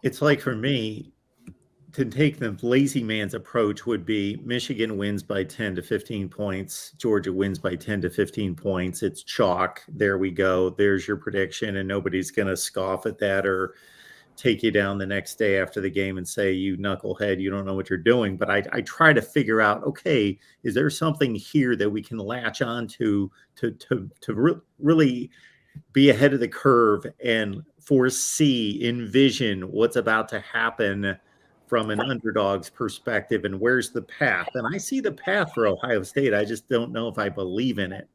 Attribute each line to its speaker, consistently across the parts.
Speaker 1: it's like for me, to take the lazy man's approach would be Michigan wins by 10 to 15 points. Georgia wins by 10 to 15 points. It's chalk. There we go. There's your prediction. And nobody's going to scoff at that or take you down the next day after the game and say, you knucklehead, you don't know what you're doing. But I try to figure out, okay, is there something here that we can latch on to really be ahead of the curve and foresee, envision what's about to happen from an underdog's perspective, and where's the path? And I see the path for Ohio State. I just don't know if I believe in it.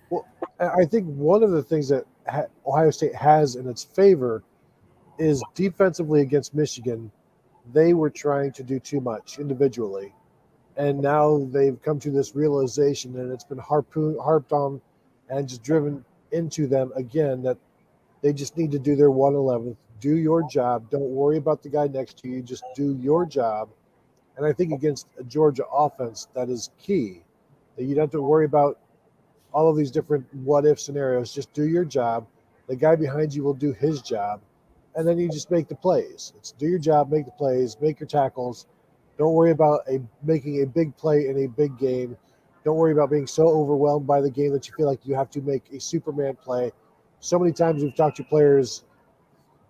Speaker 2: Well, I think one of the things that Ohio State has in its favor is defensively against Michigan. They were trying to do too much individually, and now they've come to this realization, and it's been harped on and just driven into them again, that they just need to do their 111th. Do your job. Don't worry about the guy next to you. Just do your job. And I think against a Georgia offense, that is key. That you don't have to worry about all of these different what if scenarios. Just do your job. The guy behind you will do his job. And then you just make the plays. It's do your job, make the plays, make your tackles. Don't worry about making a big play in a big game. Don't worry about being so overwhelmed by the game that you feel like you have to make a Superman play. So many times we've talked to players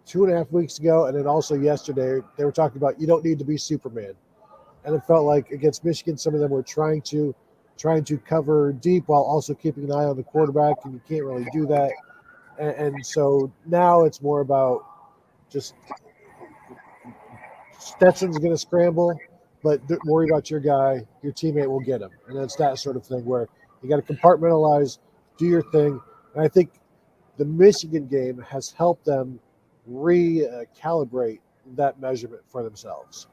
Speaker 2: 2.5 weeks ago, and then also yesterday, they were talking about you don't need to be Superman. And it felt like against Michigan, some of them were trying to cover deep while also keeping an eye on the quarterback, and you can't really do that. And so now it's more about just Stetson's going to scramble, but don't worry about your guy. Your teammate will get him. And it's that sort of thing where you got to compartmentalize, do your thing. And I think the Michigan game has helped them recalibrate that measurement for themselves.